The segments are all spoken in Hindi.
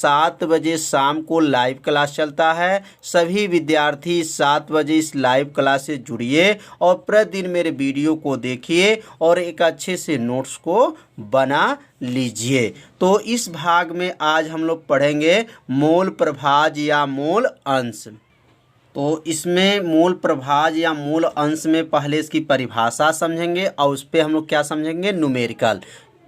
7 बजे शाम को लाइव क्लास चलता है। सभी विद्यार्थी 7 बजे इस लाइव क्लास से जुड़िए और प्रतिदिन मेरे वीडियो को देखिए और एक अच्छे से नोट्स को बना लीजिए। तो इस भाग में आज हम लोग पढ़ेंगे मूल प्रभाज या मूल अंश। तो इसमें मूल प्रभाज या मूल अंश में पहले इसकी परिभाषा समझेंगे और उस पर हम लोग क्या समझेंगे,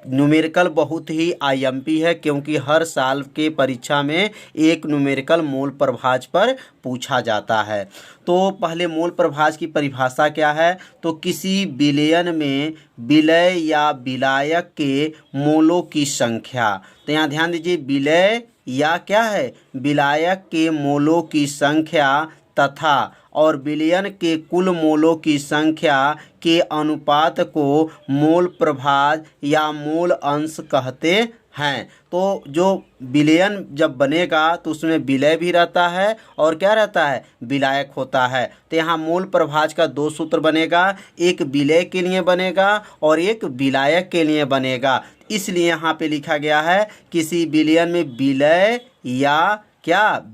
न्यूमेरिकल बहुत ही आईएमपी है, क्योंकि हर साल के परीक्षा में एक न्यूमेरिकल मूल प्रभाज पर पूछा जाता है। तो पहले मूल प्रभाज की परिभाषा क्या है, तो किसी विलयन में विलय या विलायक के मूलों की संख्या। तो यहाँ ध्यान दीजिए, विलय या क्या है, विलायक के मूलों की संख्या तथा और विलयन के कुल मूलों की संख्या के अनुपात को मूल प्रभाज या मूल अंश कहते हैं। तो जो विलयन जब बनेगा तो उसमें विलय भी रहता है और क्या रहता है, विलायक होता है। तो यहाँ मूल प्रभाज का 2 सूत्र बनेगा, एक विलय के लिए बनेगा और एक विलायक के लिए बनेगा। इसलिए यहाँ पे लिखा गया है किसी विलयन में विलय या क्या,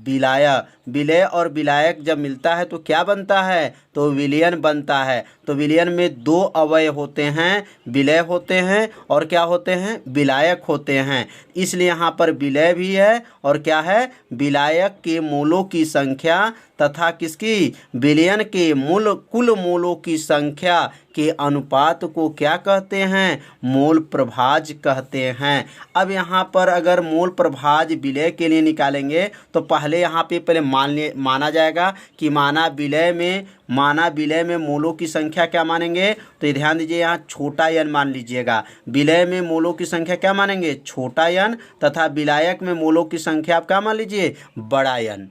विलय और विलायक जब मिलता है तो क्या बनता है, तो विलयन बनता है। तो विलयन में 2 अवयव होते हैं, विलय होते हैं और क्या होते हैं, विलायक होते हैं। इसलिए यहाँ पर विलय भी है और क्या है, विलायक के मूलों की संख्या तथा किसकी, विलयन के कुल मूलों की संख्या के अनुपात को क्या कहते हैं, मूल प्रभाज कहते हैं। अब यहाँ पर अगर मूल प्रभाज विलय के लिए निकालेंगे तो पहले यहाँ पे माना जाएगा कि माना विलय में मूलों की संख्या क्या मानेंगे, तो ये ध्यान दीजिए, यहाँ छोटा n मान लीजिएगा। विलय में मूलों की संख्या क्या मानेंगे, छोटा n, तथा विलायक में मूलों की संख्या आप क्या मान लीजिए, बड़ा n।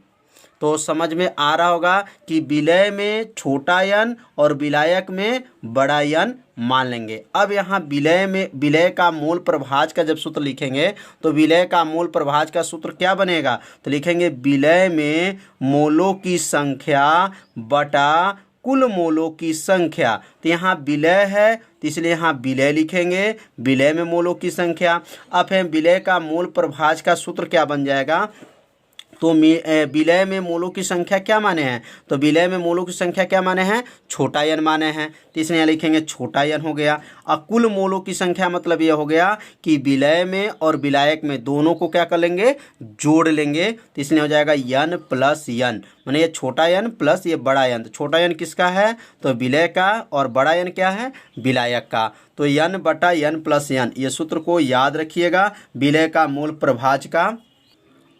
तो समझ में आ रहा होगा कि विलय में छोटा n और विलायक में बड़ा n मान लेंगे। अब यहाँ विलय का मूल प्रभाज का जब सूत्र लिखेंगे तो विलय का मूल प्रभाज का सूत्र क्या बनेगा, तो लिखेंगे विलय में मूलों की संख्या बटा कुल मूलों की संख्या। तो यहाँ विलय है तो इसलिए यहाँ विलय लिखेंगे, विलय में मूलों की संख्या। अब है विलय का मूल प्रभाज का सूत्र क्या बन जाएगा, तो विलय में मूलों की संख्या क्या माने हैं, तो विलय में मूलों की संख्या क्या माने हैं, छोटा n माने हैं। तो इसलिए यहाँ लिखेंगे छोटा n हो गया। और कुल मूलों की संख्या मतलब ये हो गया कि विलय में और विलायक में दोनों को क्या कर लेंगे, जोड़ लेंगे। तो इसलिए हो जाएगा n प्लस n, माने ये छोटा n प्लस ये बड़ा n। तो छोटा n किसका है, तो विलय का, और बड़ा n क्या है, विलायक का। तो n बटा n प्लस n, ये सूत्र को याद रखिएगा विलय का मूल प्रभाज का।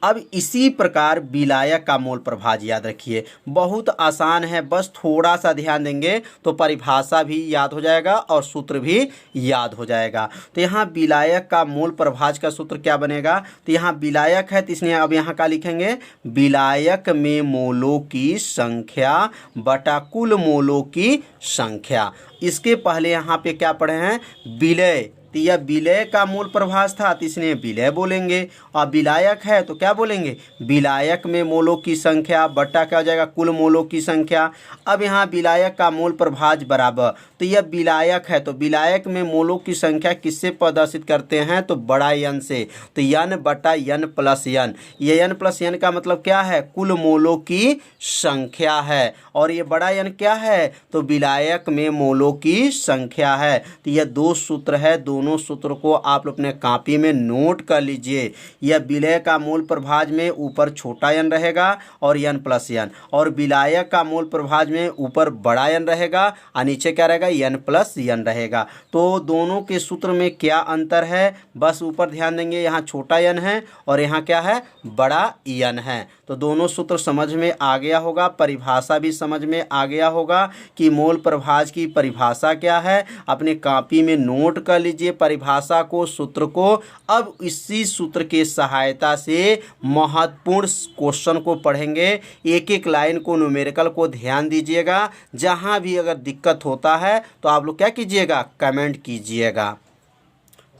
अब इसी प्रकार विलायक का मूल प्रभाज याद रखिए, बहुत आसान है, बस थोड़ा सा ध्यान देंगे तो परिभाषा भी याद हो जाएगा और सूत्र भी याद हो जाएगा। तो यहाँ विलायक का मूल प्रभाज का सूत्र क्या बनेगा, तो यहाँ विलायक है तो इसलिए अब यहाँ का लिखेंगे विलायक में मूलों की संख्या बटा कुल मूलों की संख्या। इसके पहले यहाँ पे क्या पढ़े हैं, विलय, तो यह विलय का मूल प्रभाज था तो इसलिए विलय बोलेंगे, और विलायक है तो क्या बोलेंगे, विलायक में मूलों की संख्या बटा क्या हो जाएगा, कुल मूलों की संख्या। अब यहाँ विलायक का मूल प्रभाज बराबर, तो यह विलायक है तो विलायक में मूलों की संख्या किससे प्रदर्शित करते हैं, तो बड़ा n से। तो n बटा n प्लस n, ये n प्लस n का मतलब क्या है, कुल मूलों की संख्या है, और ये बड़ा n क्या है, तो विलायक में मूलों की संख्या है। तो यह 2 सूत्र है, दोनों सूत्र को आप लोग अपने कॉपी में नोट कर लीजिए। यह विलय का मूल प्रभाज में ऊपर छोटा n रहेगा और n प्लस n, और विलायक का मूल प्रभाज में ऊपर बड़ा n रहेगा और नीचे क्या रहेगा, n प्लस n रहेगा। तो दोनों के सूत्र में क्या अंतर है, बस ऊपर ध्यान देंगे, यहाँ छोटा n है और यहाँ क्या है, बड़ा n है। तो दोनों सूत्र समझ में आ गया होगा, परिभाषा भी समझ में आ गया होगा कि मूल प्रभाज की परिभाषा क्या है। अपने कॉपी में नोट कर लीजिए परिभाषा को, सूत्र को। अब इसी सूत्र के सहायता से महत्वपूर्ण क्वेश्चन को पढ़ेंगे, एक एक लाइन को, न्यूमेरिकल को ध्यान दीजिएगा। जहां भी अगर दिक्कत होता है तो आप लोग क्या कीजिएगा, कमेंट कीजिएगा।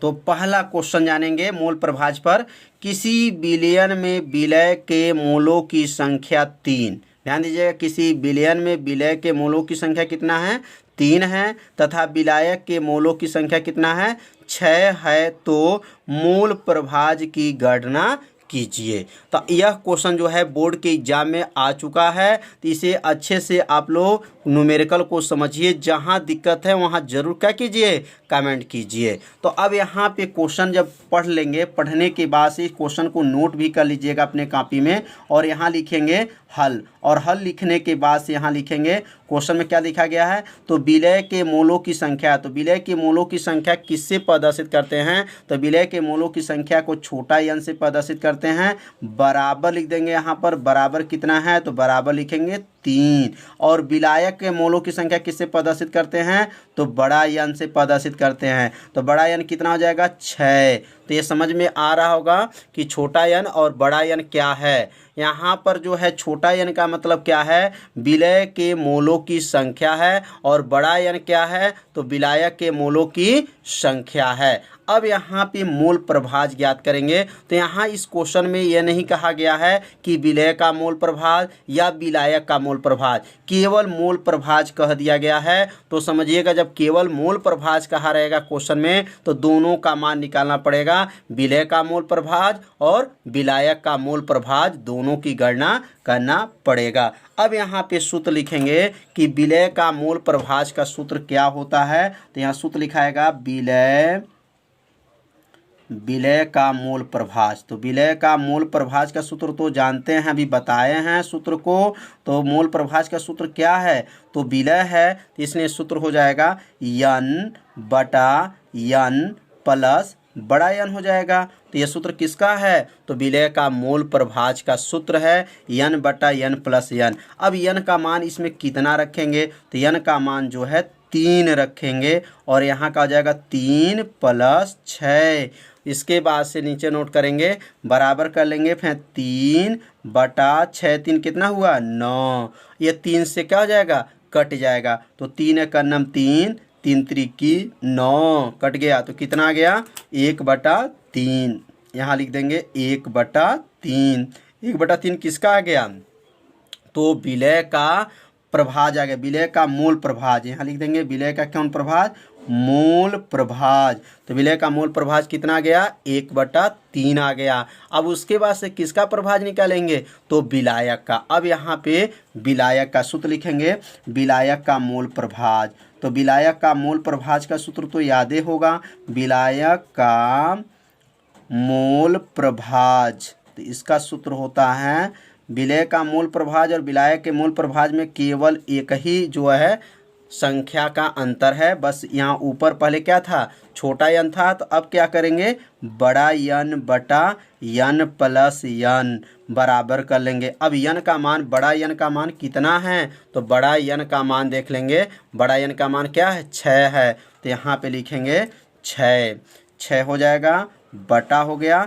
तो पहला क्वेश्चन जानेंगे मूल प्रभाज पर, किसी विलयन में विलय के मूलों की संख्या 3। ध्यान दीजिएगा, किसी विलयन में विलय के मूलों की संख्या कितना है, 3 है, तथा विलायक के मूलों की संख्या कितना है, 6 है। तो मूल प्रभाज की गणना कीजिए। तो यह क्वेश्चन जो है बोर्ड के एग्जाम में आ चुका है, तो इसे अच्छे से आप लोग न्यूमेरिकल को समझिए। जहां दिक्कत है वहां जरूर क्या कीजिए, कमेंट कीजिए। तो अब यहाँ पे क्वेश्चन जब पढ़ लेंगे, पढ़ने के बाद से क्वेश्चन को नोट भी कर लीजिएगा अपने कॉपी में, और यहाँ लिखेंगे हल, और हल लिखने के बाद से यहाँ लिखेंगे क्वेश्चन में क्या लिखा गया है। तो विलय के मोलों की संख्या, तो विलय के मोलों की संख्या किससे प्रदर्शित करते हैं, तो विलय के मोलों की संख्या को छोटा n से प्रदर्शित करते हैं। बराबर लिख देंगे यहाँ पर, बराबर कितना है, तो बराबर लिखेंगे 3। और विलायक के मोलों की संख्या किससे प्रदर्शित करते हैं, तो बड़ा n से प्रदर्शित करते हैं। तो बड़ा n कितना हो जाएगा, 6। तो ये समझ में आ रहा होगा कि छोटा n और बड़ा n क्या है। यहाँ पर जो है छोटा n का मतलब क्या है, विलय के मोलों की संख्या है, और बड़ा n क्या है, तो विलायक के मोलों की संख्या है। अब यहाँ पे मोल प्रभाज ज्ञात करेंगे। तो यहाँ इस क्वेश्चन में यह नहीं कहा गया है कि विलय का मोल प्रभाज या विलायक का मोल प्रभाज, केवल मोल प्रभाज कह दिया गया है। तो समझिएगा, जब केवल मोल प्रभाज कहा रहेगा क्वेश्चन में, तो दोनों का मान निकालना पड़ेगा, विलय का मोल प्रभाज और विलायक का मोल प्रभाज, दोनों की गणना करना पड़ेगा। अब यहाँ पे सूत्र लिखेंगे कि विलय का मोल प्रभाज का सूत्र क्या होता है। तो यहाँ सूत्र लिखाएगा विलय का मोल प्रभाज। तो विलय का मोल प्रभाज का सूत्र तो जानते हैं, अभी बताए हैं सूत्र को। तो मोल प्रभाज का सूत्र क्या है, तो विलय है, तो इसलिए सूत्र हो जाएगा n/n प्लस बड़ा n हो जाएगा। तो यह सूत्र किसका है, तो विलय का मोल प्रभाज का सूत्र है n/n प्लस n। अब n का मान इसमें कितना रखेंगे, तो n का मान जो है 3 रखेंगे, और यहाँ का हो जाएगा 3 + 6। इसके बाद से नीचे नोट करेंगे, बराबर कर लेंगे, फिर 3/6, 3 कितना हुआ, 9। ये 3 से क्या हो जाएगा, कट जाएगा। तो 3 × 3, 3 त्रिकी 9, कट गया। तो कितना आ गया, 1/3। यहाँ लिख देंगे 1/3। 1/3 किसका आ गया, तो विलय का प्रभाज आ गया, विलय का मोल प्रभाज। यहाँ लिख देंगे विलय का कौन प्रभाज, मोल प्रभाज। तो विलय का मोल प्रभाज कितना आ गया, 1/3 आ गया। अब उसके बाद से किसका प्रभाज निकालेंगे, तो विलायक का। अब यहाँ पे विलायक का सूत्र लिखेंगे, विलायक का मोल प्रभाज। तो विलायक का मोल प्रभाज का सूत्र तो याद ही होगा, विलायक का मोल प्रभाज। तो इसका सूत्र होता है, विलय का मोल प्रभाज और विलायक के मोल प्रभाज में केवल एक ही जो है संख्या का अंतर है। बस यहाँ ऊपर पहले क्या था, छोटा n था, तो अब क्या करेंगे, बड़ा n/n प्लस n बराबर कर लेंगे। अब n का मान, बड़ा n का मान कितना है, तो बड़ा n का मान देख लेंगे, बड़ा n का मान क्या है, 6 है। तो यहाँ पे लिखेंगे 6 हो जाएगा, बटा हो गया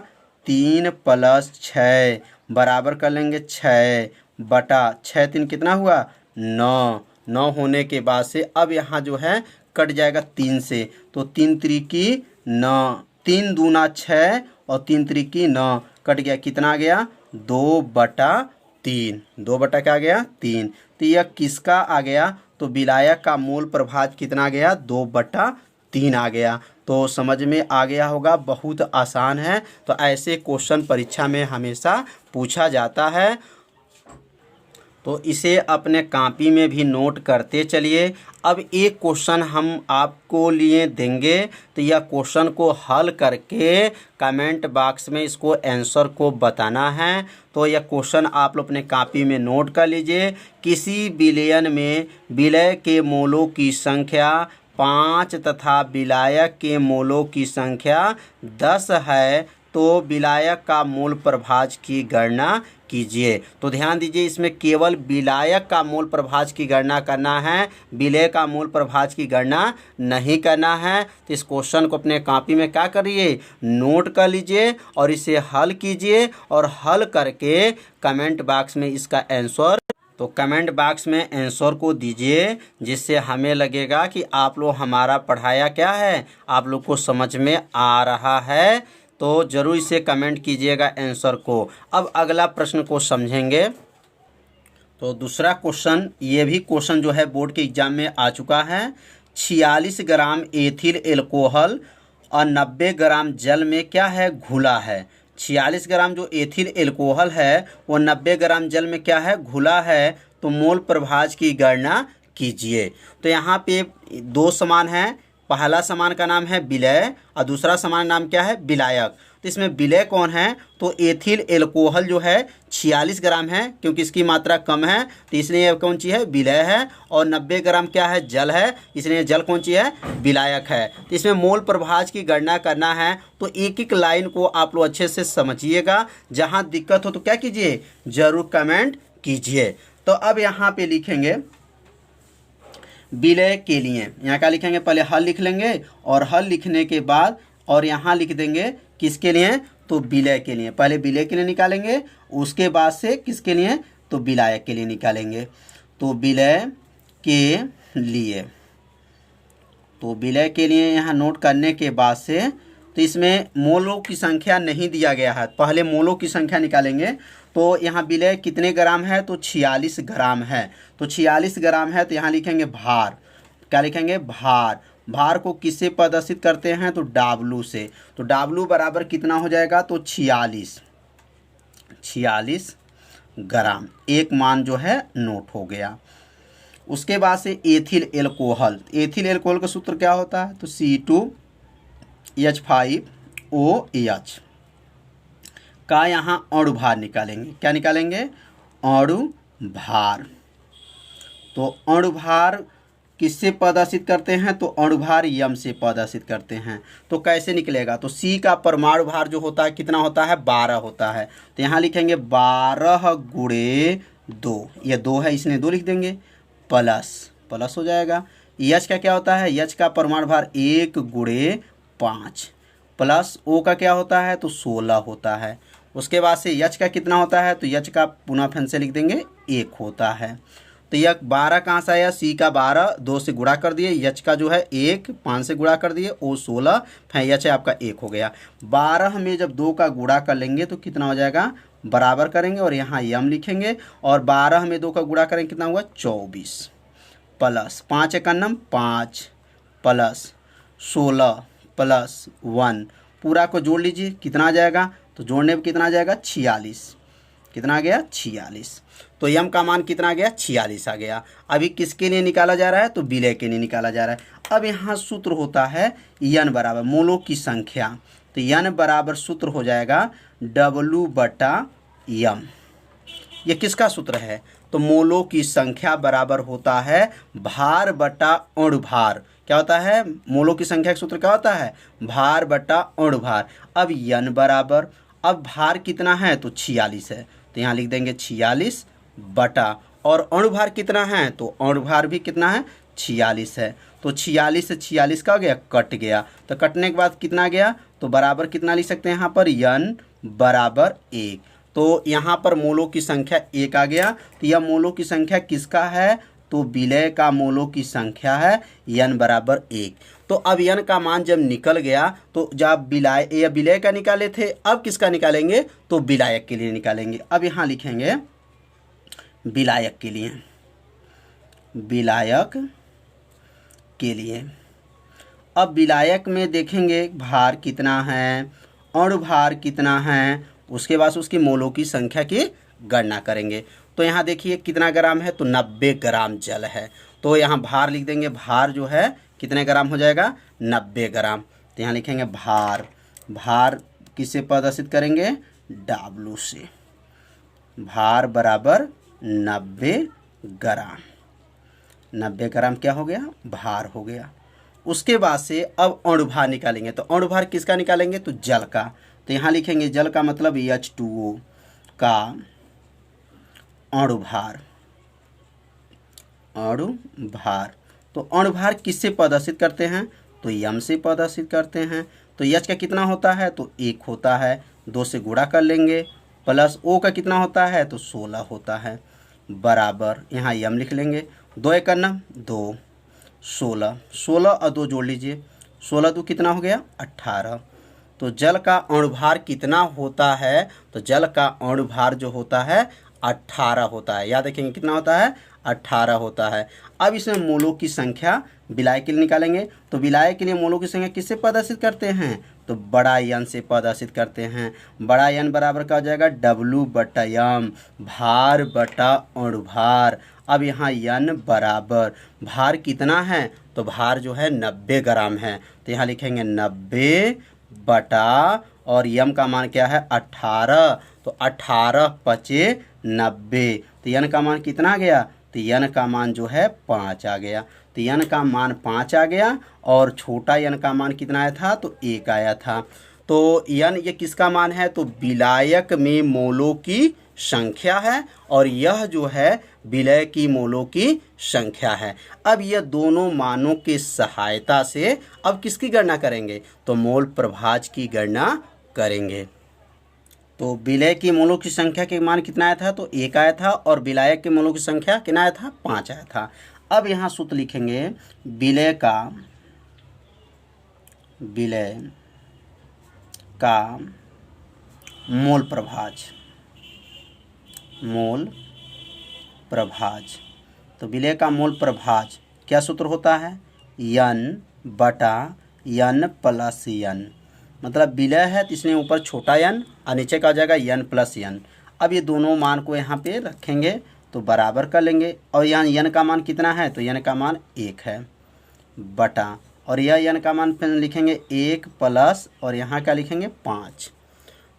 3 + 6 बराबर कर लेंगे 6/6, 3 कितना हुआ, 9 होने के बाद से अब यहाँ जो है कट जाएगा 3 से। तो 3 त्रिकी 9, 3 दूना 6 और 3 त्रिकी 9, कट गया, कितना आ गया, 2/3। 2 बटा क्या आ गया, 3। तो यह किसका आ गया, तो विलायक का मोल प्रभाज कितना आ गया, 2/3 आ गया। तो समझ में आ गया होगा, बहुत आसान है। तो ऐसे क्वेश्चन परीक्षा में हमेशा पूछा जाता है, तो इसे अपने कॉपी में भी नोट करते चलिए। अब एक क्वेश्चन हम आपको लिए देंगे, तो यह क्वेश्चन को हल करके कमेंट बॉक्स में इसको आंसर को बताना है। तो यह क्वेश्चन आप लोग अपने कॉपी में नोट कर लीजिए। किसी विलयन में विलय के मोलों की संख्या 5 तथा विलायक के मोलों की संख्या 10 है, तो विलायक का मोल प्रभाज की गणना कीजिए। तो ध्यान दीजिए, इसमें केवल विलायक का मोल प्रभाज की गणना करना है, विलय का मोल प्रभाज की गणना नहीं करना है। तो इस क्वेश्चन को अपने कॉपी में क्या करिए, नोट कर लीजिए और इसे हल कीजिए, और हल करके कमेंट बॉक्स में इसका आंसर, तो कमेंट बॉक्स में आंसर को दीजिए, जिससे हमें लगेगा कि आप लोग हमारा पढ़ाया क्या है, आप लोग को समझ में आ रहा है। तो ज़रूर इसे कमेंट कीजिएगा आंसर को। अब अगला प्रश्न को समझेंगे। तो दूसरा क्वेश्चन, ये भी क्वेश्चन जो है बोर्ड के एग्जाम में आ चुका है। 46 ग्राम एथिल एल्कोहल और 90 ग्राम जल में क्या है, घुला है। 46 ग्राम जो एथिल एल्कोहल है वो 90 ग्राम जल में क्या है, घुला है। तो मोल प्रभाज की गणना कीजिए। तो यहाँ पे दो समान हैं, पहला समान का नाम है विलय और दूसरा समान नाम क्या है, विलायक। तो इसमें विलय कौन है, तो एथिल एल्कोहल जो है 46 ग्राम है, क्योंकि इसकी मात्रा कम है तो इसलिए यह कौन सी है, विलय है। और 90 ग्राम क्या है, जल है, इसलिए जल कौन सी है, विलायक है। तो इसमें मोल प्रभाज की गणना करना है। तो एक एक लाइन को आप लोग अच्छे से समझिएगा, जहाँ दिक्कत हो तो क्या कीजिए, जरूर कमेंट कीजिए। तो अब यहाँ पे लिखेंगे विलय के लिए, यहाँ क्या लिखेंगे, पहले हल लिख लेंगे और हल लिखने के बाद और यहाँ लिख देंगे किसके लिए, तो विलय के लिए। पहले विलय के लिए निकालेंगे, उसके बाद से किसके लिए, तो विलायक के लिए निकालेंगे। तो विलय के लिए, तो विलय के लिए यहाँ नोट करने के बाद से तो इसमें मोलों की संख्या नहीं दिया गया है, पहले मोलों की संख्या निकालेंगे। तो यहाँ विलय कितने ग्राम है, तो 46 ग्राम है। तो 46 ग्राम है तो यहाँ लिखेंगे भार, क्या लिखेंगे, भार। भार को किससे प्रदर्शित करते हैं, तो W से। तो W बराबर कितना हो जाएगा, तो 46 ग्राम, एक मान जो है नोट हो गया। उसके बाद से एथिल एल्कोहल, एथिल एल्कोहल का सूत्र क्या होता है, तो C2H5OH का यहाँ अणु भार निकालेंगे, क्या निकालेंगे, अणु भार। तो अणु भार किससे प्रदर्शित करते हैं, तो अणु भार यम से प्रदर्शित करते हैं। तो कैसे निकलेगा, तो C का परमाणु भार जो होता है कितना होता है, 12 होता है। तो यहाँ लिखेंगे 12 गुणे 2, ये 2 है इसने 2 लिख देंगे, प्लस हो जाएगा। H का क्या होता है, H का परमाणु भार 1 गुणे 5 प्लस O का क्या होता है, तो 16 होता है। उसके बाद से H का कितना होता है, तो H का पुनः फिर से लिख देंगे 1 होता है। तो यह 12 कहाँ से आया, C का 12 2 से गुणा कर दिए, H का जो है 1 5 से गुणा कर दिए, O 16, फिर H है आपका 1 हो गया। 12 में जब 2 का गुणा कर लेंगे तो कितना हो जाएगा, बराबर करेंगे और यहाँ यम लिखेंगे, और 12 में 2 का गुणा करेंगे कितना हुआ, 24 प्लस 5 एकन्नम 5 प्लस 16 प्लस 1, पूरा को जोड़ लीजिए कितना आ जाएगा, तो जोड़ने में कितना आ जाएगा, 46, कितना आ गया, 46। तो यम का मान कितना आ गया, 46 आ गया। अभी किसके लिए निकाला जा रहा है, तो विलय के लिए निकाला जा रहा है। अब यहाँ सूत्र होता है यन बराबर मोलों की संख्या, तो यन बराबर सूत्र हो जाएगा W/M। ये किसका सूत्र है, तो मोलों की संख्या बराबर होता है भार बटा अणु भार। क्या होता है, मोलों की संख्या का सूत्र क्या होता है, भार बटा अणु भार। अब यन बराबर, अब भार कितना है, तो 46 है, तो यहाँ लिख देंगे 46 बटा, और अणु भार कितना है, तो अणु भार भी कितना है, 46 है। तो 46 से 46 का हो गया, कट गया। तो कटने के बाद कितना गया, तो बराबर कितना लिख सकते हैं यहाँ पर, यन बराबर 1। तो यहाँ पर मोलों की संख्या 1 आ गया। तो यह मोलों की संख्या किसका है, तो विलय का मोलों की संख्या है यन बराबर 1। तो अब यन का मान जब निकल गया तो जब विलय का निकाले थे, अब किसका निकालेंगे, तो विलायक के लिए निकालेंगे। अब यहाँ लिखेंगे विलायक के लिए, विलायक के लिए। अब विलायक में देखेंगे भार कितना है, अणु भार कितना है, उसके बाद उसकी मोलों की संख्या की गणना करेंगे। तो यहाँ देखिए कितना ग्राम है, तो 90 ग्राम जल है। तो यहाँ भार लिख देंगे, भार जो है कितने ग्राम हो जाएगा, 90 ग्राम। तो यहाँ लिखेंगे भार, भार किससे प्रदर्शित करेंगे, W से। भार बराबर 90 ग्राम, 90 ग्राम क्या हो गया, भार हो गया। उसके बाद से अब अणु भार निकालेंगे। तो अणु भार किसका निकालेंगे, तो जल का। तो यहाँ लिखेंगे जल का मतलब H2O का अणु भार, अणु भार। तो अणु भार किससे प्रदर्शित करते हैं, तो यम से प्रदर्शित करते हैं। तो H का कितना होता है, तो 1 होता है, 2 से गुणा कर लेंगे, प्लस O का कितना होता है, तो 16 होता है, बराबर यहाँ यम लिख लेंगे, 2 एकन्ना 2, 16, 16 और 2 जोड़ लीजिए, 16 2 कितना हो गया, 18। तो जल का अणुभार कितना होता है, तो जल का अणुभार जो होता है 18 होता है। याद रखेंगे कितना होता है, 18 होता है। अब इसमें मोलों की संख्या विलायक के लिए निकालेंगे। तो विलायक के लिए मोलों की संख्या किससे प्रदर्शित करते हैं, तो तो बड़ा यन से प्रदर्शित करते हैं। बड़ा यन बराबर क्या हो जाएगा, W/m, भार बटा अणुभार। अब यहाँ यन बराबर भार कितना है, तो भार जो है 90 ग्राम है, तो यहाँ लिखेंगे 90 बटा और यम का मान क्या है 18, तो 18 पचे 90, तो यन का मान कितना आ गया, तो यन का मान जो है 5 आ गया। तो यन का मान 5 आ गया और छोटा यन का मान कितना आया था, तो 1 आया था। तो यन ये किसका मान है, तो विलायक में मोलों की संख्या है और यह जो है विलय की मोलों की संख्या है। अब यह दोनों मानों की सहायता से अब किसकी गणना करेंगे, तो मोल प्रभाज की गणना करेंगे। तो विलय की मोलों की संख्या के मान कितना आया था, तो 1 आया था और विलायक के मोलों की संख्या कितना आया था, 5 आया था। अब यहाँ सूत्र लिखेंगे विलय का मोल प्रभाज। तो विलय का मोल प्रभाज क्या सूत्र होता है, यन बटा यन प्लस यन। मतलब विलय है तो इसने ऊपर छोटा यन और नीचे का आ जाएगा यन प्लस यन। अब ये दोनों मान को यहाँ पे रखेंगे तो बराबर कर लेंगे और यहाँ यन का मान कितना है, तो यन का मान 1 है बटा और यह यन का मान फिर लिखेंगे 1 प्लस और यहाँ क्या लिखेंगे 5।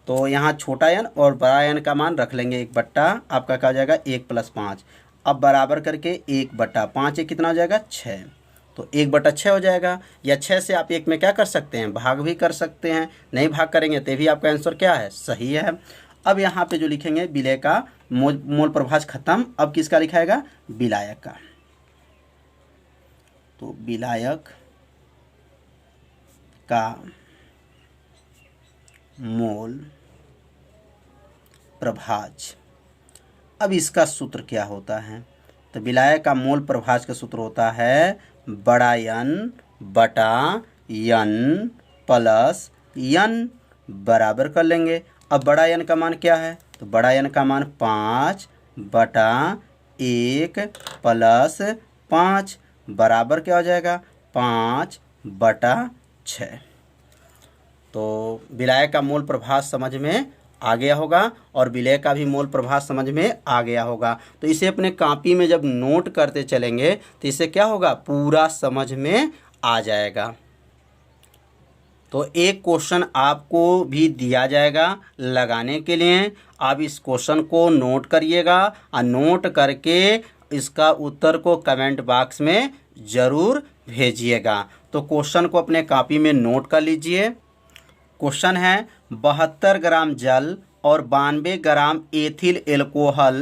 तो यहाँ छोटा यन और बड़ा यन का मान रख लेंगे 1 बट्टा आपका क्या हो जाएगा 1 + 5। अब बराबर करके 1 बट्टा 5 ये कितना हो जाएगा 6, तो 1 बटा 6 हो जाएगा। या 6 से आप 1 में क्या कर सकते हैं, भाग भी कर सकते हैं, नहीं भाग करेंगे तो भी आपका आंसर क्या है, सही है। अब यहाँ पे जो लिखेंगे विलय का मोल प्रभाज खत्म। अब किसका लिखाएगा, विलायक का। तो विलायक का मोल प्रभाज। अब इसका सूत्र क्या होता है, तो विलायक का मोल प्रभाज का सूत्र होता है बड़ा यन बटा यन प्लस यन, बराबर कर लेंगे। अब बड़ा यन का मान क्या है, तो बड़ा यन का मान 5 बटा 1 प्लस 5 बराबर क्या हो जाएगा 5 बटा 6। तो विलायक का मोल प्रभाज समझ में आ गया होगा और विलय का भी मोल प्रभाज समझ में आ गया होगा। तो इसे अपने कॉपी में जब नोट करते चलेंगे तो इससे क्या होगा, पूरा समझ में आ जाएगा। तो एक क्वेश्चन आपको भी दिया जाएगा लगाने के लिए, आप इस क्वेश्चन को नोट करिएगा और नोट करके इसका उत्तर को कमेंट बॉक्स में ज़रूर भेजिएगा। तो क्वेश्चन को अपने कॉपी में नोट कर लीजिए। क्वेश्चन है 72 ग्राम जल और 92 ग्राम एथिल एल्कोहल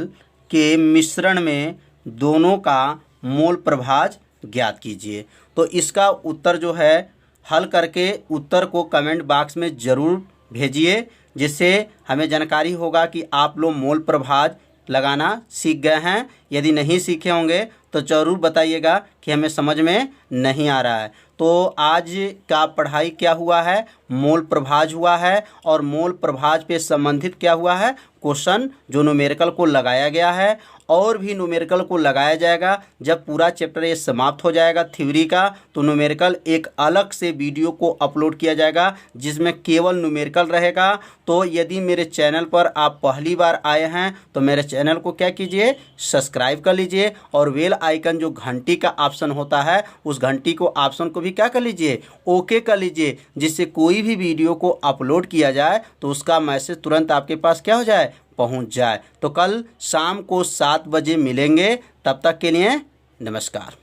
के मिश्रण में दोनों का मोल प्रभाज ज्ञात कीजिए। तो इसका उत्तर जो है हल करके उत्तर को कमेंट बॉक्स में ज़रूर भेजिए, जिससे हमें जानकारी होगा कि आप लोग मोल प्रभाज लगाना सीख गए हैं। यदि नहीं सीखे होंगे तो ज़रूर बताइएगा कि हमें समझ में नहीं आ रहा है। तो आज का पढ़ाई क्या हुआ है, मोल प्रभाज हुआ है और मोल प्रभाज पे संबंधित क्या हुआ है, क्वेश्चन जो न्यूमेरिकल को लगाया गया है और भी न्यूमेरिकल को लगाया जाएगा। जब पूरा चैप्टर ये समाप्त हो जाएगा थ्योरी का, तो न्यूमेरिकल एक अलग से वीडियो को अपलोड किया जाएगा जिसमें केवल न्यूमेरिकल रहेगा। तो यदि मेरे चैनल पर आप पहली बार आए हैं तो मेरे चैनल को क्या कीजिए, सब्सक्राइब कर लीजिए और बेल आइकन जो घंटी का ऑप्शन होता है उस घंटी को ऑप्शन को भी क्या कर लीजिए, ओके कर लीजिए, जिससे कोई भी वीडियो को अपलोड किया जाए तो उसका मैसेज तुरंत आपके पास क्या हो जाए, पहुंच जाए। तो कल शाम को 7 बजे मिलेंगे, तब तक के लिए नमस्कार।